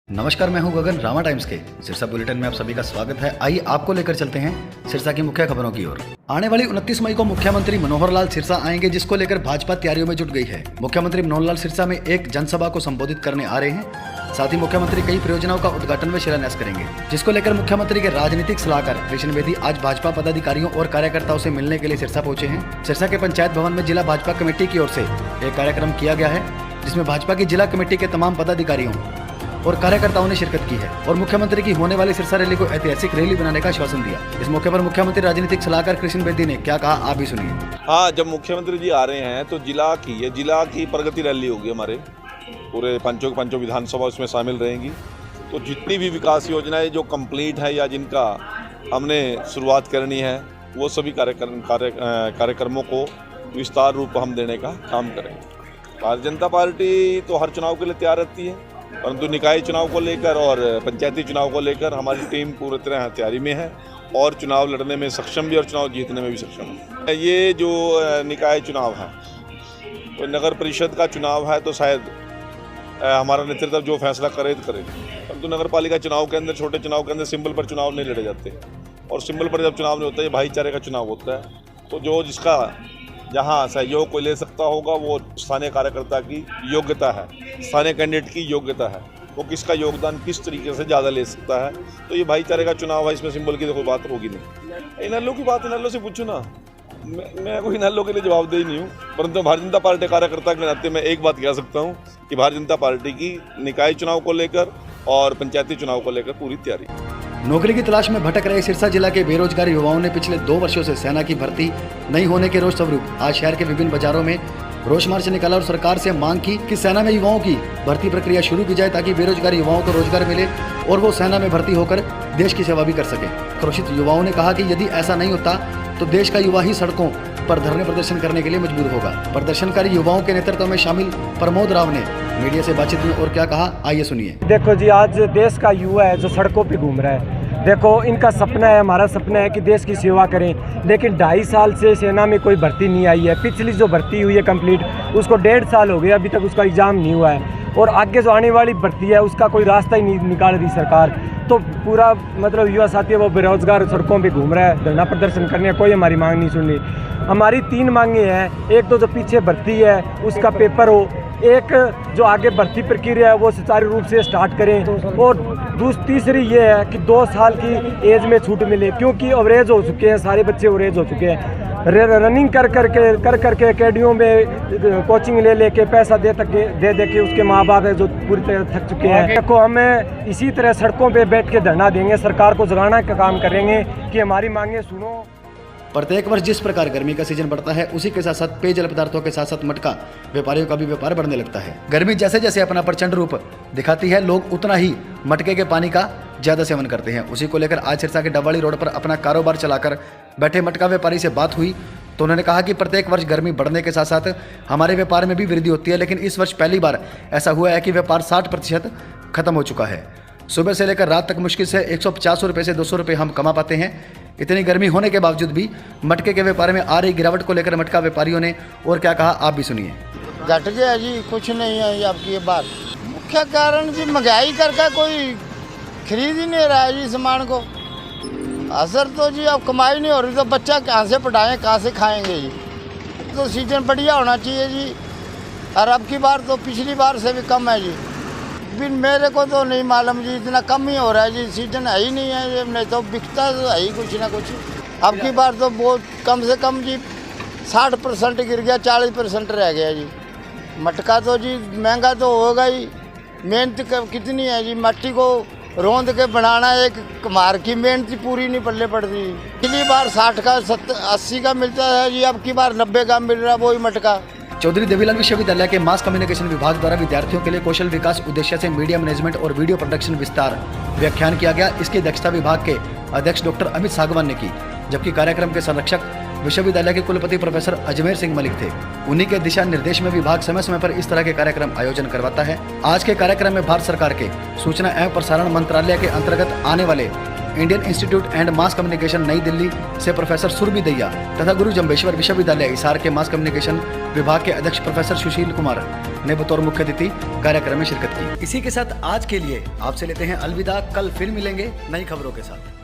नमस्कार, मैं हूं गगन। रामा टाइम्स के सिरसा बुलेटिन में आप सभी का स्वागत है। आइए आपको लेकर चलते हैं सिरसा की मुख्य खबरों की ओर। आने वाली 29 मई को मुख्यमंत्री मनोहर लाल सिरसा आएंगे, जिसको लेकर भाजपा तैयारियों में जुट गई है। मुख्यमंत्री मनोहर लाल सिरसा में एक जनसभा को संबोधित करने आ रहे हैं। साथ ही मुख्यमंत्री कई परियोजनाओं का उद्घाटन व शिलान्यास करेंगे, जिसको लेकर मुख्यमंत्री के राजनीतिक सलाहकार कृष्ण बेदी आज भाजपा पदाधिकारियों और कार्यकर्ताओं से मिलने के लिए सिरसा पहुंचे हैं। सिरसा के पंचायत भवन में जिला भाजपा कमेटी की ओर से एक कार्यक्रम किया गया है, जिसमें भाजपा की जिला कमेटी के तमाम पदाधिकारियों और कार्यकर्ताओं ने शिरकत की है और मुख्यमंत्री की होने वाली सिरसा रैली को ऐतिहासिक रैली बनाने का आश्वासन दिया। इस मौके पर मुख्यमंत्री राजनीतिक सलाहकार कृष्ण बेदी ने क्या कहा, आप भी सुनिए। हाँ, जब मुख्यमंत्री जी आ रहे हैं तो जिला की प्रगति रैली होगी। हमारे पूरे पंचों विधानसभा उसमें शामिल रहेंगी। तो जितनी भी विकास योजनाएं जो कंप्लीट है या जिनका हमने शुरुआत करनी है, वो सभी कार्यक्रमों को विस्तार रूप हम देने का काम करेंगे। भारतीय जनता पार्टी तो हर चुनाव के लिए तैयार रहती है, परंतु निकाय चुनाव को लेकर और पंचायती चुनाव को लेकर हमारी टीम पूरी तरह तैयारी में है और चुनाव लड़ने में सक्षम भी और चुनाव जीतने में भी सक्षम है। ये जो निकाय चुनाव है, तो नगर परिषद का चुनाव है, तो शायद हमारा नेतृत्व जो फैसला करे तो करे, परंतु नगर पालिका चुनाव के अंदर, छोटे चुनाव के अंदर सिंबल पर चुनाव नहीं लड़े जाते और सिंबल पर जब चुनाव नहीं होता है, भाईचारे का चुनाव होता है। तो जो जिसका जहाँ सहयोग कोई ले सकता होगा, वो स्थानीय कार्यकर्ता की योग्यता है, स्थानीय कैंडिडेट की योग्यता है, वो किसका योगदान किस तरीके से ज़्यादा ले सकता है। तो ये भाईचारे का चुनाव है, इसमें सिंबल की तो कोई बात होगी नहीं। इनलो की बात इनलो से पूछो ना, मैं कोई इनलो के लिए जवाबदेही नहीं हूँ, परंतु भारतीय जनता पार्टी कार्यकर्ता के नाते मैं एक बात कह सकता हूँ कि भारतीय जनता पार्टी की निकाय चुनाव को लेकर और पंचायती चुनाव को लेकर पूरी तैयारी। नौकरी की तलाश में भटक रहे सिरसा जिला के बेरोजगार युवाओं ने पिछले 2 वर्षों से सेना की भर्ती नहीं होने के रोष स्वरूप आज शहर के विभिन्न बाजारों में रोष मार्च निकाला और सरकार से मांग की कि सेना में युवाओं की भर्ती प्रक्रिया शुरू की जाए, ताकि बेरोजगार युवाओं को रोजगार मिले और वो सेना में भर्ती होकर देश की सेवा भी कर सके। क्रोशित युवाओं ने कहा कि यदि ऐसा नहीं होता तो देश का युवा ही सड़कों पर धरने प्रदर्शन करने के लिए मजबूर होगा। प्रदर्शनकारी युवाओं के नेतृत्व में शामिल प्रमोद राव ने मीडिया से बातचीत में और क्या कहा, आइए सुनिए। देखो जी, आज देश का युवा है जो सड़कों पे घूम रहा है। देखो, इनका सपना है, हमारा सपना है कि देश की सेवा करें, लेकिन 2.5 साल से सेना में कोई भर्ती नहीं आई है। पिछली जो भर्ती हुई है कंप्लीट, उसको 1.5 साल हो गया, अभी तक उसका एग्ज़ाम नहीं हुआ है और आगे जो आने वाली भर्ती है उसका कोई रास्ता ही नहीं निकाल रही सरकार। तो पूरा मतलब युवा साथी है वो बेरोजगार सड़कों पे घूम रहा है, धरना प्रदर्शन करने, कोई हमारी मांग नहीं सुन रही। हमारी 3 मांगे हैं। एक तो जो पीछे भर्ती है उसका पेपर हो, एक जो आगे भर्ती प्रक्रिया है वो सुचारू रूप से स्टार्ट करें, और तीसरी ये है कि 2 साल की एज में छूट मिले, क्योंकि अवरेज हो चुके हैं, सारे बच्चे अवरेज हो चुके हैं। रनिंग कर करके अकेडमियों में कोचिंग ले लेके पैसा दे के उसके माँ बाप है जो पूरी तरह थक चुके हैं। देखो, हमें इसी तरह सड़कों पे बैठ के धरना देंगे, सरकार को जगाना का काम करेंगे कि हमारी मांगे सुनो। प्रत्येक वर्ष जिस प्रकार गर्मी का सीजन बढ़ता है, उसी के साथ साथ पेयजल पदार्थों के साथ साथ मटका व्यापारियों का भी व्यापार बढ़ने लगता है। गर्मी जैसे जैसे अपना प्रचंड रूप दिखाती है, लोग उतना ही मटके के पानी का ज्यादा सेवन करते हैं। उसी को लेकर आज सिरसा के डबवाली रोड पर अपना कारोबार चलाकर बैठे मटका व्यापारी से बात हुई तो उन्होंने कहा कि प्रत्येक वर्ष गर्मी बढ़ने के साथ साथ हमारे व्यापार में भी वृद्धि होती है, लेकिन इस वर्ष पहली बार ऐसा हुआ है कि व्यापार 60% खत्म हो चुका है। सुबह से लेकर रात तक मुश्किल से 150 रुपये से 200 रुपये हम कमा पाते हैं। इतनी गर्मी होने के बावजूद भी मटके के व्यापार में आ रही गिरावट को लेकर मटका व्यापारियों ने और क्या कहा, आप भी सुनिए। घट गया जी, कुछ नहीं है ये आपकी ये बात। मुख्य कारण जी महंगाई करके कोई खरीद ही नहीं रहा है जी सामान को। असर तो जी अब कमाई नहीं हो रही तो बच्चा कहाँ से पढ़ाएं, कहाँ से खाएंगे जी। तो सीजन बढ़िया होना चाहिए जी, और अब की बार तो पिछली बार से भी कम है जी। बिन मेरे को तो नहीं मालूम जी, इतना कम ही हो रहा है जी, सीजन है ही नहीं है, नहीं तो बिकता तो है ही कुछ ना कुछ। अब की बार तो बहुत कम से कम जी 60% गिर गया, 40% रह गया जी। मटका तो जी महंगा तो होगा ही, मेहनत कितनी है जी, मिट्टी को रोंद के बनाना एक कुम्हार की मेहनत पूरी नहीं पल्ले पड़ती। पिछली बार 60 का 80 का मिलता है जी, अब की बार 90 का मिल रहा है वही मटका। चौधरी देवीलाल विश्वविद्यालय के मास कम्युनिकेशन विभाग द्वारा विद्यार्थियों के लिए कौशल विकास उद्देश्य से मीडिया मैनेजमेंट और वीडियो प्रोडक्शन विस्तार व्याख्यान किया गया। इसकी अध्यक्षता विभाग के अध्यक्ष डॉक्टर अमित सागवान ने की, जबकि कार्यक्रम के संरक्षक विश्वविद्यालय के कुलपति प्रोफेसर अजमेर सिंह मलिक थे। उन्हीं के दिशा निर्देश में विभाग समय समय पर इस तरह के कार्यक्रम आयोजन करवाता है। आज के कार्यक्रम में भारत सरकार के सूचना एवं प्रसारण मंत्रालय के अंतर्गत आने वाले Indian institute and mass communication नई दिल्ली से प्रोफेसर सुरभि दैया तथा गुरु जम्बेश्वर विश्वविद्यालय हिसार के मास कम्युनिकेशन विभाग के अध्यक्ष प्रोफेसर सुशील कुमार, ने बतौर मुख्य अतिथि कार्यक्रम में शिरकत की। इसी के साथ आज के लिए आपसे लेते हैं अलविदा। कल फिर मिलेंगे नई खबरों के साथ।